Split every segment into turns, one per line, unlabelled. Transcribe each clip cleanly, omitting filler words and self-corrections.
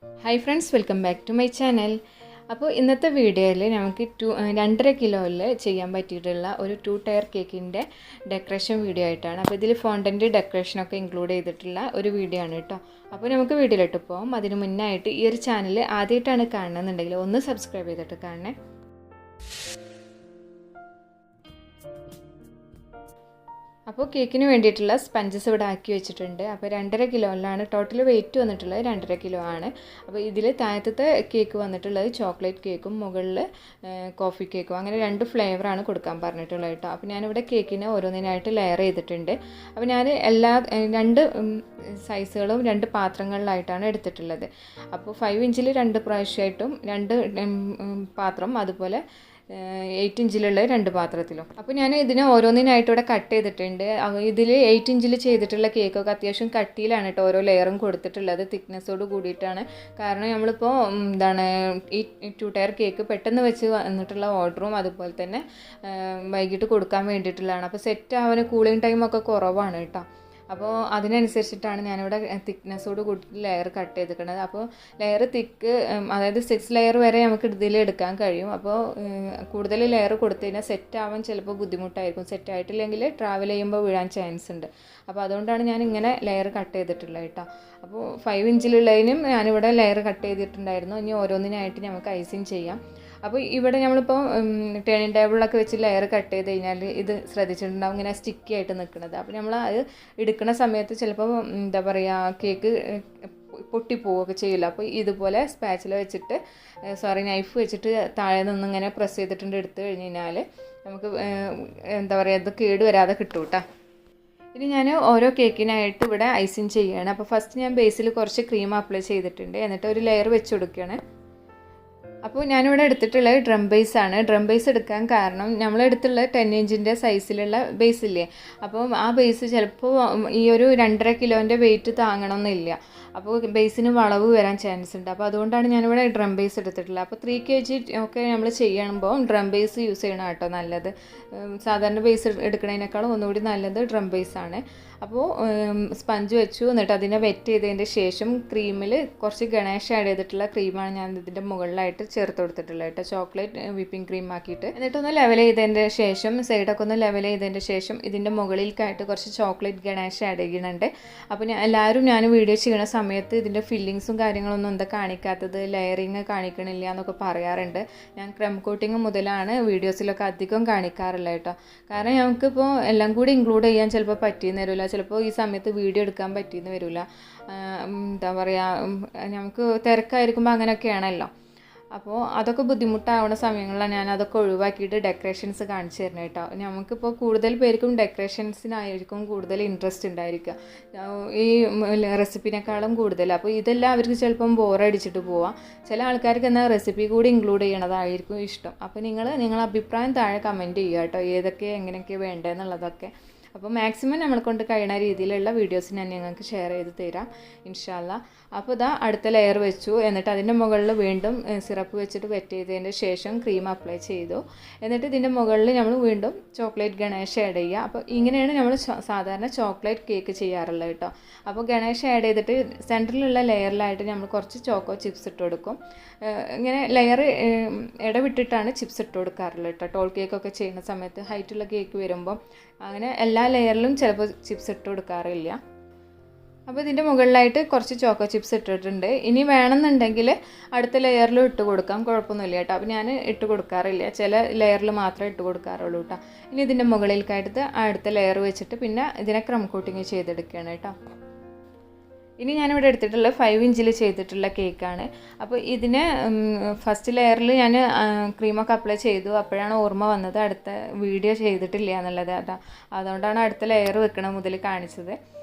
Hi friends, welcome back to my channel. അപ്പോൾ ഇന്നത്തെ വീഡിയോയിൽ നമുക്ക് 2.5 കിലോയിൽ ചെയ്യാൻ പറ്റിയിട്ടുള്ള ഒരു 2 ടയർ കേക്കിൻ്റെ ഡെക്കറേഷൻ വീഡിയോ ആയിട്ടാണ്. അപ്പോൾ ഇതിൽ ഫോണ്ടൻ്റ് ഡെക്കറേഷനൊക്കെ ഇൻക്ലൂഡ് ചെയ്തിട്ടുള്ള ഒരു വീഡിയോ ആണ് കേട്ടോ. അപ്പോൾ നമുക്ക് വീഡിയോയിലോട്ട് പോകാം. അതിന് മുന്നായിട്ട് ഈ ഒരു ചാനൽ ആദ്യമായിട്ടാണ് കാണുന്നുണ്ടെങ്കിൽ ഒന്ന് സബ്സ്ക്രൈബ് ചെയ്തിട്ട് കാണണേ. അപ്പോൾ കേക്കിന് വേണ്ടിയിട്ടുള്ള സ്പഞ്ചസ് ഇവിടെ ആക്കി വെച്ചിട്ടുണ്ട്. അപ്പോൾ 2.5 കിലോയിലാണ് ടോട്ടൽ വെയിറ്റ് വന്നിട്ടുള്ളത്. 2.5 കിലോ ആണ്. അപ്പോൾ ഇതിൽ താഴത്തെ കേക്ക് വന്നിട്ടുള്ളത് ചോക്ലേറ്റ് കേക്കും മുകളിൽ കോഫി കേക്കും, അങ്ങനെ 2 ഫ്ലേവറാണ് കൊടുക്കാൻ പറഞ്ഞിട്ടുള്ളത് കേട്ടോ. അപ്പോൾ ഞാനിവിടെ കേക്കിനെ ഓരോന്നിനായിട്ട് ലെയർ ചെയ്തിട്ടുണ്ട്. അപ്പോൾ ഞാൻ 2 സൈസുകളും 2 പാത്രങ്ങളിലായിട്ടാണ് എടുത്തിട്ടുള്ളത്. അപ്പോൾ 5 ഇഞ്ചിൽ 2 പ്രാവശ്യമായിട്ടും 2 പാത്രം, അതുപോലെ 8 ഇഞ്ചിലുള്ള 2 പാത്രത്തിലും. അപ്പോൾ ഞാൻ ഇതിനെ ഓരോന്നിനായിട്ട് ഇവിടെ കട്ട് ചെയ്തിട്ടുണ്ട്. ഇതിൽ 8 ഇഞ്ചിൽ ചെയ്തിട്ടുള്ള കേക്കൊക്കെ അത്യാവശ്യം കട്ടിയിലാണ് കേട്ടോ ഓരോ ലെയറും കൊടുത്തിട്ടുള്ളത്, തിക്നെസ്സോട് കൂടിയിട്ടാണ്. കാരണം നമ്മളിപ്പോൾ ഈ 2 ടയർ കേക്ക് പെട്ടെന്ന് വെച്ച് വന്നിട്ടുള്ള ഓർഡറും അതുപോലെ തന്നെ വൈകിട്ട് കൊടുക്കാൻ വേണ്ടിയിട്ടുള്ളതാണ്. അപ്പോൾ സെറ്റ് ആവാൻ കൂളിംഗ് ടൈമൊക്കെ കുറവാണ് കേട്ടോ. അപ്പോൾ അതിനനുസരിച്ചിട്ടാണ് ഞാനിവിടെ തിക്നെസ്സോട് കൂടി ലെയർ കട്ട് ചെയ്തിരിക്കുന്നത്. അപ്പോൾ ലെയർ തിക്ക്, അതായത് 6 ലെയർ വരെ നമുക്ക് ഇതിൽ എടുക്കാൻ കഴിയും. അപ്പോൾ കൂടുതൽ ലെയർ കൊടുത്തു കഴിഞ്ഞാൽ സെറ്റ് ആവാൻ ചിലപ്പോൾ ബുദ്ധിമുട്ടായിരിക്കും. സെറ്റ് ആയിട്ടില്ലെങ്കിൽ ട്രാവൽ ചെയ്യുമ്പോൾ വീഴാൻ ചാൻസ് ഉണ്ട്. അപ്പോൾ അതുകൊണ്ടാണ് ഞാൻ ഇങ്ങനെ ലെയർ കട്ട് ചെയ്തിട്ടുള്ളത് കേട്ടോ. അപ്പോൾ 5 ഇഞ്ചിലുള്ളതിനും ഞാനിവിടെ ലെയർ കട്ട് ചെയ്തിട്ടുണ്ടായിരുന്നു. ഇനി ഓരോന്നിനായിട്ട് നമുക്ക് ഐസിങ് ചെയ്യാം. അപ്പോൾ ഇവിടെ നമ്മളിപ്പോൾ ടേണിംഗ് ടേബിളിലൊക്കെ വെച്ച് ലെയർ കട്ട് ചെയ്ത് കഴിഞ്ഞാൽ ഇത് ശ്രദ്ധിച്ചിട്ടുണ്ടാവും, ഇങ്ങനെ സ്റ്റിക്കി ആയിട്ട് നിൽക്കുന്നത്. അപ്പോൾ നമ്മൾ അത് എടുക്കുന്ന സമയത്ത് ചിലപ്പോൾ എന്താ പറയുക, കേക്ക് പൊട്ടിപ്പോവുകയൊക്കെ ചെയ്യില്ല. അപ്പോൾ ഇതുപോലെ സ്പാച്ചില വെച്ചിട്ട് നൈഫ് വെച്ചിട്ട് താഴെ നിന്ന് ഇങ്ങനെ പ്രസ് ചെയ്തിട്ടുണ്ട് എടുത്തു കഴിഞ്ഞ് കഴിഞ്ഞാൽ നമുക്ക് എന്താ പറയുക, ഇത് കേട് വരാതെ കിട്ടും കേട്ടോ. ഇനി ഞാൻ ഓരോ കേക്കിനായിട്ട് ഇവിടെ ഐസിങ് ചെയ്യുകയാണ്. അപ്പോൾ ഫസ്റ്റ് ഞാൻ ബേസിൽ കുറച്ച് ക്രീം അപ്ലൈ ചെയ്തിട്ടുണ്ട്. എന്നിട്ട് ഒരു ലെയർ വെച്ച് കൊടുക്കുകയാണ്. അപ്പോൾ ഞാനിവിടെ എടുത്തിട്ടുള്ളത് ഡ്രം ബേസ് ആണ്. ഡ്രം ബേസ് എടുക്കാൻ കാരണം നമ്മളെടുത്തുള്ള 10 ഇഞ്ചിൻ്റെ സൈസിലുള്ള ബേസ് ഇല്ലേ, അപ്പം ആ ബേസ് ചിലപ്പോൾ ഈ ഒരു 2.5 കിലോൻ്റെ വെയിറ്റ് താങ്ങണമെന്നില്ല. അപ്പോൾ ബേസിന് വളവ് വരാൻ ചാൻസ് ഉണ്ട്. അപ്പോൾ അതുകൊണ്ടാണ് ഞാനിവിടെ ഡ്രം ബേസ് എടുത്തിട്ടുള്ളത്. അപ്പോൾ 3 kg ഒക്കെ നമ്മൾ ചെയ്യുമ്പോൾ ഡ്രം ബേസ് യൂസ് ചെയ്യണം കേട്ടോ നല്ലത്. സാധാരണ ബേസ് എടുക്കുന്നതിനേക്കാളും ഒന്നുകൂടി നല്ലത് ഡ്രം ബേസ് ആണ്. അപ്പോൾ സ്പഞ്ച് വെച്ചു, എന്നിട്ട് അതിനെ വെറ്റ് ചെയ്തതിൻ്റെ ശേഷം ക്രീമിൽ കുറച്ച് ഗണേഷ് ആഡ് ചെയ്തിട്ടുള്ള ക്രീമാണ് ഞാൻ ഇതിൻ്റെ മുകളിലായിട്ട് ചേർത്ത് കൊടുത്തിട്ടുള്ളത് കേട്ടോ, ചോക്ലേറ്റ് വിപ്പിംഗ് ക്രീം ആക്കിയിട്ട്. എന്നിട്ടൊന്ന് ലെവൽ ചെയ്തതിൻ്റെ ശേഷം, സൈഡൊക്കെ ഒന്ന് ലെവൽ ചെയ്തതിൻ്റെ ശേഷം ഇതിൻ്റെ മുകളിലേക്കായിട്ട് കുറച്ച് ചോക്ലേറ്റ് ഗണേഷ് ആഡ് ചെയ്യുന്നുണ്ട്. അപ്പോൾ ഞാൻ വീഡിയോ ചെയ്യുന്ന സമയത്ത് ഇതിൻ്റെ ഫില്ലിങ്സും കാര്യങ്ങളൊന്നും എന്താ കാണിക്കാത്തത്, ലെയറിങ് കാണിക്കണില്ല എന്നൊക്കെ പറയാറുണ്ട്. ഞാൻ ക്രം കോട്ടിങ് മുതലാണ് വീഡിയോസിലൊക്കെ അധികം കാണിക്കാറില്ല കേട്ടോ. കാരണം നമുക്കിപ്പോൾ എല്ലാം കൂടി ഇൻക്ലൂഡ് ചെയ്യാൻ ചിലപ്പോൾ പറ്റിയെന്ന് വരില്ല, ചിലപ്പോൾ ഈ സമയത്ത് വീഡിയോ എടുക്കാൻ പറ്റിയെന്ന് വരില്ല. എന്താ പറയുക, നമുക്ക് തിരക്കായിരിക്കുമ്പോൾ അങ്ങനെയൊക്കെയാണല്ലോ. അപ്പോൾ അതൊക്കെ ബുദ്ധിമുട്ടാവുന്ന സമയങ്ങളിലാണ് ഞാൻ അതൊക്കെ ഒഴിവാക്കിയിട്ട് ഡെക്കറേഷൻസ് കാണിച്ചു തരുന്നത് കേട്ടോ. നമുക്കിപ്പോൾ കൂടുതൽ പേർക്കും ഡെക്കറേഷൻസിനായിരിക്കും കൂടുതൽ ഇൻട്രസ്റ്റ് ഉണ്ടായിരിക്കുക, ഈ റെസിപ്പിനേക്കാളും കൂടുതൽ. അപ്പോൾ ഇതെല്ലാം അവർക്ക് ചിലപ്പം ബോറടിച്ചിട്ട് പോവാം. ചില ആൾക്കാർക്ക് എന്നാൽ റെസിപ്പി കൂടി ഇൻക്ലൂഡ് ചെയ്യണതായിരിക്കും ഇഷ്ടം. അപ്പോൾ നിങ്ങളെ അഭിപ്രായം താഴെ കമൻറ്റ് ചെയ്യുക കേട്ടോ, ഏതൊക്കെ എങ്ങനെയൊക്കെ വേണ്ടതെന്നുള്ളതൊക്കെ. അപ്പോൾ മാക്സിമം നമ്മളെ കൊണ്ട് കഴിയുന്ന രീതിയിലുള്ള വീഡിയോസ് ഞാൻ നിങ്ങൾക്ക് ഷെയർ ചെയ്ത് തരാം ഇൻഷാ അല്ലാ. അപ്പോൾ ഇതാ അടുത്ത ലെയർ വെച്ചു. എന്നിട്ട് അതിൻ്റെ മുകളിൽ വീണ്ടും സിറപ്പ് വെച്ചിട്ട് വെറ്റ് ചെയ്തതിൻ്റെ ശേഷം ക്രീം അപ്ലൈ ചെയ്തു. എന്നിട്ട് ഇതിൻ്റെ മുകളിൽ നമ്മൾ വീണ്ടും ചോക്ലേറ്റ് ഗണേഷ് ആഡ് ചെയ്യുക. അപ്പോൾ ഇങ്ങനെയാണ് നമ്മൾ സാധാരണ ചോക്ലേറ്റ് കേക്ക് ചെയ്യാറുള്ളത് കേട്ടോ. അപ്പോൾ ഗണേഷ് ആഡ് ചെയ്തിട്ട് സെൻറ്ററിലുള്ള ലെയറിലായിട്ട് നമ്മൾ കുറച്ച് ചോക്കോ ചിപ്സ് ഇട്ട് കൊടുക്കും. ഇങ്ങനെ ലെയർ ഇടവിട്ടിട്ടാണ് ചിപ്സ് ഇട്ട് കൊടുക്കാറുള്ളത് കേട്ടോ. ടോൾ കേക്കൊക്കെ ചെയ്യുന്ന സമയത്ത് ഹൈറ്റുള്ള കേക്ക് വരുമ്പോൾ അങ്ങനെ എല്ലാ ലെയറിലും ചിലപ്പോൾ ചിപ്സ് ഇട്ട് കൊടുക്കാറില്ല. അപ്പോൾ ഇതിൻ്റെ മുകളിലായിട്ട് കുറച്ച് ചോക്കോ ചിപ്സ് ഇട്ടിട്ടുണ്ട്. ഇനി വേണമെന്നുണ്ടെങ്കിൽ അടുത്ത ലെയറിലും ഇട്ട് കൊടുക്കാം, കുഴപ്പമൊന്നുമില്ല കേട്ടോ. അപ്പോൾ ഞാൻ ഇട്ട് കൊടുക്കാറില്ല, ചില ലെയറിൽ മാത്രമേ ഇട്ട് കൊടുക്കാറുള്ളൂ കേട്ടോ. ഇനി ഇതിൻ്റെ മുകളിലേക്കായിട്ട് അടുത്ത ലെയർ വെച്ചിട്ട് പിന്നെ ഇതിനെ ക്രം കോട്ടിങ് ചെയ്തെടുക്കുകയാണ് കേട്ടോ. ഇനി ഞാനിവിടെ എടുത്തിട്ടുള്ള 5 ഇഞ്ചിൽ ചെയ്തിട്ടുള്ള കേക്കാണ്. അപ്പോൾ ഇതിന് ഫസ്റ്റ് ലെയറിൽ ഞാൻ ക്രീമൊക്കെ അപ്ലൈ ചെയ്തു. അപ്പോഴാണ് ഓർമ്മ വന്നത് അടുത്ത വീഡിയോ ചെയ്തിട്ടില്ല എന്നുള്ളത് കേട്ടോ. അതുകൊണ്ടാണ് അടുത്ത ലെയർ വെക്കണ മുതൽ കാണിച്ചത്.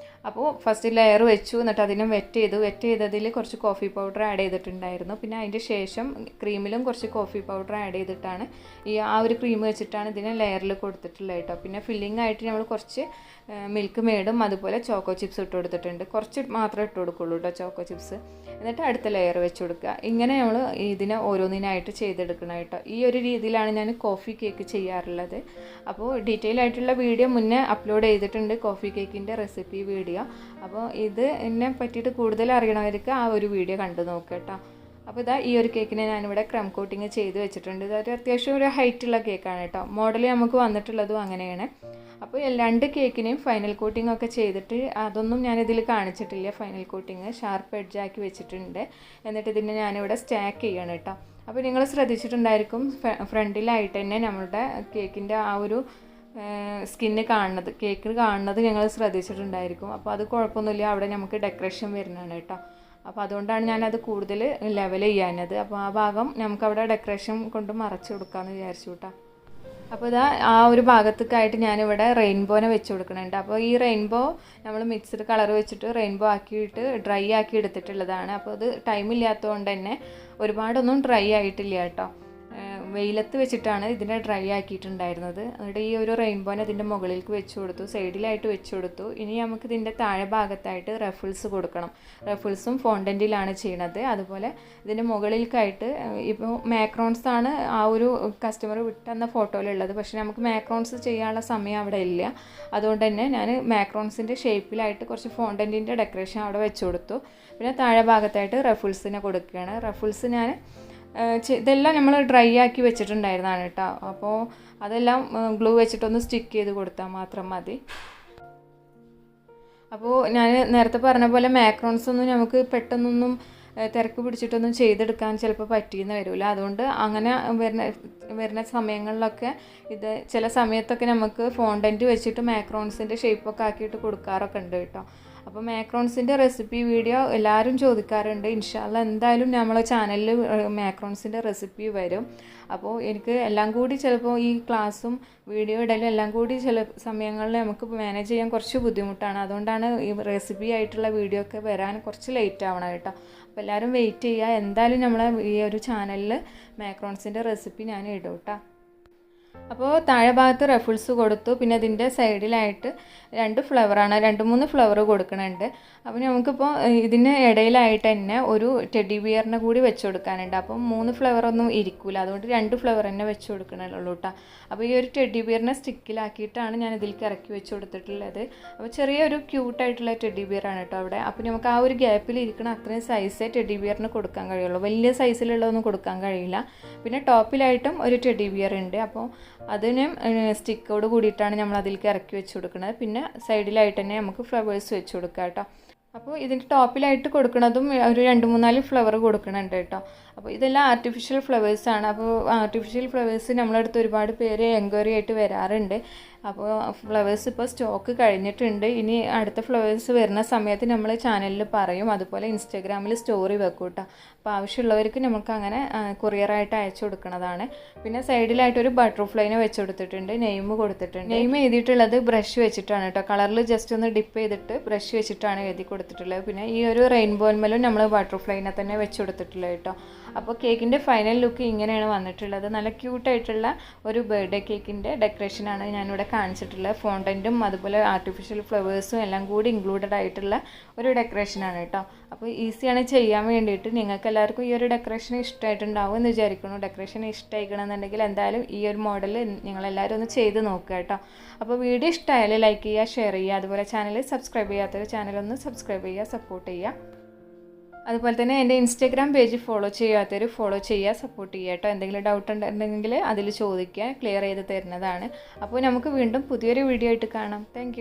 അപ്പോൾ ഫസ്റ്റ് ലെയർ വെച്ചു, എന്നിട്ട് അതിനെ വെറ്റ് ചെയ്തതിൽ കുറച്ച് കോഫി പൗഡർ ആഡ് ചെയ്തിട്ടുണ്ടായിരുന്നു. പിന്നെ അതിൻ്റെ ശേഷം ക്രീമിലും കുറച്ച് കോഫി പൗഡർ ആഡ് ചെയ്തിട്ടാണ് ആ ഒരു ക്രീം വെച്ചിട്ടാണ് ഇതിനെ ലെയറിൽ കൊടുത്തിട്ടുള്ളത് കേട്ടോ. പിന്നെ ഫില്ലിംഗ് ആയിട്ട് നമ്മൾ കുറച്ച് മിൽക്ക് മെയ്ഡും അതുപോലെ ചോക്കോ ചിപ്സ് ഇട്ട് കൊടുത്തിട്ടുണ്ട്. കുറച്ച് മാത്രമേ ഇട്ട് കൊടുക്കുള്ളൂ കേട്ടോ ചോക്കോ ചിപ്സ്. എന്നിട്ട് അടുത്ത ലെയർ വെച്ച് കൊടുക്കുക. ഇങ്ങനെ നമ്മൾ ഇതിനെ ഓരോന്നിനായിട്ട് ചെയ്തെടുക്കണം കേട്ടോ. ഈ ഒരു രീതിയിലാണ് ഞാൻ കോഫി കേക്ക് ചെയ്യാറുള്ളത്. അപ്പോൾ ഡീറ്റെയിൽ ആയിട്ടുള്ള വീഡിയോ മുന്നേ അപ്ലോഡ് ചെയ്തിട്ടുണ്ട്, കോഫി കേക്കിൻ്റെ റെസിപ്പി വീഡിയോ വീഡിയോ. അപ്പോൾ ഇത് എന്നെ പറ്റിയിട്ട് കൂടുതൽ അറിയണവർക്ക് ആ ഒരു വീഡിയോ കണ്ടു നോക്കുക കേട്ടോ. അപ്പോൾ ഇതാ ഈ ഒരു കേക്കിനെ ഞാനിവിടെ ക്രം കോട്ടിങ് ചെയ്ത് വെച്ചിട്ടുണ്ട്. ഇതൊരു അത്യാവശ്യം ഒരു ഹൈറ്റുള്ള കേക്കാണ് കേട്ടോ. മോഡൽ നമുക്ക് വന്നിട്ടുള്ളതും അങ്ങനെയാണ്. അപ്പോൾ രണ്ട് കേക്കിനെയും ഫൈനൽ കോട്ടിംഗ് ഒക്കെ ചെയ്തിട്ട് അതൊന്നും ഞാനിതിൽ കാണിച്ചിട്ടില്ല. ഫൈനൽ കോട്ടിങ് ഷാർപ്പ് എഡ്ജാക്കി വെച്ചിട്ടുണ്ട്. എന്നിട്ട് ഇതിനെ ഞാനിവിടെ സ്റ്റാക്ക് ചെയ്യണം കേട്ടോ. അപ്പോൾ നിങ്ങൾ ശ്രദ്ധിച്ചിട്ടുണ്ടായിരിക്കും ഫ്രണ്ടിലായിട്ട് തന്നെ നമ്മളുടെ കേക്കിൻ്റെ ആ ഒരു സ്കിന്ന് കാണുന്നത്, കേക്ക് കാണുന്നത് ഞങ്ങൾ ശ്രദ്ധിച്ചിട്ടുണ്ടായിരിക്കും. അപ്പോൾ അത് കുഴപ്പമൊന്നുമില്ല, അവിടെ നമുക്ക് ഡെക്കറേഷൻ വരുന്നതാണ് കേട്ടോ. അപ്പോൾ അതുകൊണ്ടാണ് ഞാനത് കൂടുതൽ ലെവൽ ചെയ്യാനത്. അപ്പോൾ ആ ഭാഗം നമുക്കവിടെ ഡെക്കറേഷൻ കൊണ്ട് മറച്ചു കൊടുക്കാമെന്ന് വിചാരിച്ചു കേട്ടോ. അപ്പോൾ ഇതാ ആ ഒരു ഭാഗത്തേക്കായിട്ട് ഞാനിവിടെ റെയിൻബോനെ വെച്ച് കൊടുക്കുന്നുണ്ട്. അപ്പോൾ ഈ റെയിൻബോ നമ്മൾ മിക്സ്ഡ് കളർ വെച്ചിട്ട് റെയിൻബോ ആക്കിയിട്ട് ഡ്രൈ ആക്കി എടുത്തിട്ടുള്ളതാണ്. അപ്പോൾ അത് ടൈമില്ലാത്തതുകൊണ്ട് തന്നെ ഒരുപാടൊന്നും ഡ്രൈ ആയിട്ടില്ല കേട്ടോ. വെയിലത്ത് വെച്ചിട്ടാണ് ഇതിനെ ഡ്രൈ ആക്കിയിട്ടുണ്ടായിരുന്നത്. എന്നിട്ട് ഈ ഒരു റെയിൻബോനെ ഇതിൻ്റെ മുകളിലേക്ക് വെച്ച് കൊടുത്തു, സൈഡിലായിട്ട് വെച്ച് കൊടുത്തു. ഇനി നമുക്ക് ഇതിൻ്റെ താഴെ ഭാഗത്തായിട്ട് റഫിൾസ് കൊടുക്കണം. റഫിൾസും ഫോണ്ടൻറ്റിലാണ് ചെയ്യണത്. അതുപോലെ ഇതിൻ്റെ മുകളിലേക്കായിട്ട് ഇപ്പോൾ മാക്രോൺസ് ആണ് ആ ഒരു കസ്റ്റമർ വിട്ടെന്ന ഫോട്ടോയിലുള്ളത്. പക്ഷേ നമുക്ക് മാക്രോൺസ് ചെയ്യാനുള്ള സമയം അവിടെ ഇല്ല. അതുകൊണ്ട് തന്നെ ഞാൻ മാക്രോൺസിൻ്റെ ഷേപ്പിലായിട്ട് കുറച്ച് ഫോണ്ടൻറ്റിൻ്റെ ഡെക്കറേഷൻ അവിടെ വെച്ച് കൊടുത്തു. പിന്നെ താഴെ ഭാഗത്തായിട്ട് റഫിൾസിനെ കൊടുക്കുകയാണ്. റഫിൾസ് ഞാൻ ഇതെല്ലാം നമ്മൾ ഡ്രൈ ആക്കി വെച്ചിട്ടുണ്ടായിരുന്നതാണ് കേട്ടോ. അപ്പോൾ അതെല്ലാം ഗ്ലൂ വെച്ചിട്ടൊന്ന് സ്റ്റിക്ക് ചെയ്ത് കൊടുത്താൽ മാത്രം മതി. അപ്പോൾ ഞാൻ നേരത്തെ പറഞ്ഞ പോലെ മാക്രോൺസ് ഒന്നും നമുക്ക് പെട്ടെന്നൊന്നും തിരക്ക് പിടിച്ചിട്ടൊന്നും ചെയ്തെടുക്കാൻ ചിലപ്പോൾ പറ്റിയെന്ന് വരില്ല. അതുകൊണ്ട് അങ്ങനെ വരുന്ന സമയങ്ങളിലൊക്കെ ഇത് ചില സമയത്തൊക്കെ നമുക്ക് ഫോണ്ടൻറ്റ് വെച്ചിട്ട് മാക്രോൺസിൻ്റെ ഷേപ്പൊക്കെ ആക്കിയിട്ട് കൊടുക്കാറൊക്കെ ഉണ്ട് കേട്ടോ. അപ്പോൾ മാക്രോൺസിൻ്റെ റെസിപ്പി വീഡിയോ എല്ലാവരും ചോദിക്കാറുണ്ട്. ഇൻഷാല്ലാ എന്തായാലും നമ്മളെ ചാനലിൽ മാക്രോൺസിൻ്റെ റെസിപ്പി വരും. അപ്പോൾ എനിക്ക് എല്ലാം കൂടി ചിലപ്പോൾ ഈ ക്ലാസ്സും വീഡിയോ ഇടലും എല്ലാം കൂടി ചില സമയങ്ങളിൽ നമുക്ക് മാനേജ് ചെയ്യാൻ കുറച്ച് ബുദ്ധിമുട്ടാണ്. അതുകൊണ്ടാണ് ഈ റെസിപ്പി ആയിട്ടുള്ള വീഡിയോ ഒക്കെ വരാൻ കുറച്ച് ലേറ്റ് ആവണം കേട്ടോ. അപ്പോൾ എല്ലാവരും വെയിറ്റ് ചെയ്യുക. എന്തായാലും നമ്മളെ ഈ ഒരു ചാനലിൽ മാക്രോൺസിൻ്റെ റെസിപ്പി ഞാൻ ഇടും കേട്ടോ. അപ്പോൾ താഴെ ഭാഗത്ത് റഫിൾസ് കൊടുത്തു. പിന്നെ അതിൻ്റെ സൈഡിലായിട്ട് 2 ഫ്ലവറാണ്, 2-3 ഫ്ലവർ കൊടുക്കുന്നുണ്ട്. അപ്പോൾ നമുക്കിപ്പോൾ ഇതിന് ഇടയിലായിട്ട് തന്നെ ഒരു ടെഡി ബിയറിനെ കൂടി വെച്ച് കൊടുക്കാനുണ്ട്. അപ്പം 3 ഫ്ലവറൊന്നും ഇരിക്കില്ല, അതുകൊണ്ട് 2 ഫ്ലവർ തന്നെ വെച്ച് കൊടുക്കണുള്ളൂ കേട്ടോ. അപ്പോൾ ഈ ഒരു ടെഡി ബിയറിനെ സ്റ്റിക്കിലാക്കിയിട്ടാണ് ഞാൻ ഇതിലേക്ക് ഇറക്കി വെച്ച് കൊടുത്തിട്ടുള്ളത്. അപ്പോൾ ചെറിയൊരു ക്യൂട്ടായിട്ടുള്ള ടെഡി ബിയറാണ് കേട്ടോ അവിടെ. അപ്പോൾ നമുക്ക് ആ ഒരു ഗ്യാപ്പിൽ ഇരിക്കണം അത്രയും സൈസേ ടെഡി ബിയറിന് കൊടുക്കാൻ കഴിയുള്ളൂ. വലിയ സൈസിലുള്ളതൊന്നും കൊടുക്കാൻ കഴിയില്ല. പിന്നെ ടോപ്പിലായിട്ടും ഒരു ടെഡി ബിയർ ഉണ്ട്. അപ്പോൾ അതിന് സ്റ്റിക്കോട് കൂടിയിട്ടാണ് നമ്മൾ അതിലേക്ക് ഇറക്കി വെച്ച് കൊടുക്കുന്നത്. പിന്നെ സൈഡിലായിട്ട് തന്നെ നമുക്ക് ഫ്ലവേഴ്സ് വെച്ച് കൊടുക്കാം കേട്ടോ. അപ്പോൾ ഇതിൻ്റെ ടോപ്പിലായിട്ട് കൊടുക്കുന്നതും ഒരു 2-3-4 ഫ്ലവർ കൊടുക്കുന്നുണ്ട് കേട്ടോ. അപ്പോൾ ഇതെല്ലാം ആർട്ടിഫിഷ്യൽ ഫ്ലവേഴ്സാണ്. അപ്പോൾ ആർട്ടിഫിഷ്യൽ ഫ്ലവേഴ്സ് നമ്മളടുത്ത് ഒരുപാട് പേര് എൻക്വയറി ആയിട്ട് വരാറുണ്ട്. അപ്പോൾ ഫ്ലവേഴ്സ് ഇപ്പോൾ സ്റ്റോക്ക് കഴിഞ്ഞിട്ടുണ്ട്. ഇനി അടുത്ത ഫ്ലവേഴ്സ് വരുന്ന സമയത്ത് നമ്മൾ ചാനലിൽ പറയും. അതുപോലെ ഇൻസ്റ്റാഗ്രാമിൽ സ്റ്റോറി വെക്കും കേട്ടോ. അപ്പോൾ ആവശ്യമുള്ളവർക്ക് നമുക്ക് അങ്ങനെ കൊറിയറായിട്ട് അയച്ചു കൊടുക്കുന്നതാണ്. പിന്നെ സൈഡിലായിട്ടൊരു ബട്ടർഫ്ലൈനെ വെച്ച് കൊടുത്തിട്ടുണ്ട്, നെയിം കൊടുത്തിട്ടുണ്ട്. നെയിം എഴുതിയിട്ടുള്ളത് ബ്രഷ് വെച്ചിട്ടാണ് കേട്ടോ. കളറിൽ ജസ്റ്റ് ഒന്ന് ഡിപ്പ് ചെയ്തിട്ട് ബ്രഷ് വെച്ചിട്ടാണ് എഴുതി കൊടുത്തിട്ടുള്ളത്. പിന്നെ ഈ ഒരു റെയിൻബോന്മേലും നമ്മൾ ബട്ടർഫ്ലൈനെ തന്നെ വെച്ച് കൊടുത്തിട്ടുള്ളത് കേട്ടോ. അപ്പോൾ കേക്കിൻ്റെ ഫൈനൽ ലുക്ക് ഇങ്ങനെയാണ് വന്നിട്ടുള്ളത്. നല്ല ക്യൂട്ടായിട്ടുള്ള ഒരു ബർത്ത്ഡേ കേക്കിൻ്റെ ഡെക്കറേഷനാണ് ഞാനിവിടെ കാണിച്ചിട്ടുള്ളത്. ഫോണ്ടൻറ്റും അതുപോലെ ആർട്ടിഫിഷ്യൽ ഫ്ലവേഴ്സും എല്ലാം കൂടി ഇൻക്ലൂഡഡ് ആയിട്ടുള്ള ഒരു ഡെക്കറേഷനാണ് കേട്ടോ. അപ്പോൾ ഈസിയാണ് ചെയ്യാൻ വേണ്ടിയിട്ട്. നിങ്ങൾക്ക് എല്ലാവർക്കും ഈ ഒരു ഡെക്കറേഷൻ ഇഷ്ടമായിട്ടുണ്ടാവും എന്ന് വിചാരിക്കുന്നു. ഡെക്കറേഷൻ ഇഷ്ടമായിക്കണമെന്നുണ്ടെങ്കിൽ എന്തായാലും ഈ ഒരു മോഡൽ നിങ്ങളെല്ലാവരും ഒന്ന് ചെയ്ത് നോക്കുക കേട്ടോ. അപ്പോൾ വീഡിയോ ഇഷ്ടമായാലും ലൈക്ക് ചെയ്യുക, ഷെയർ ചെയ്യുക. അതുപോലെ ചാനൽ സബ്സ്ക്രൈബ് ചെയ്യാത്തൊരു ചാനലൊന്ന് സബ്സ്ക്രൈബ് ചെയ്യുക, സപ്പോർട്ട് ചെയ്യുക. അതുപോലെ തന്നെ എൻ്റെ ഇൻസ്റ്റാഗ്രാം പേജ് ഫോളോ ചെയ്യാത്തവർ ഫോളോ ചെയ്യുക, സപ്പോർട്ട് ചെയ്യുക കേട്ടോ. എന്തെങ്കിലും ഡൗട്ട് ഉണ്ടെങ്കിൽ അതിൽ ചോദിക്കുക, ക്ലിയർ ചെയ്ത് തരുന്നതാണ്. അപ്പോൾ നമുക്ക് വീണ്ടും പുതിയൊരു വീഡിയോ ആയിട്ട് കാണാം. താങ്ക്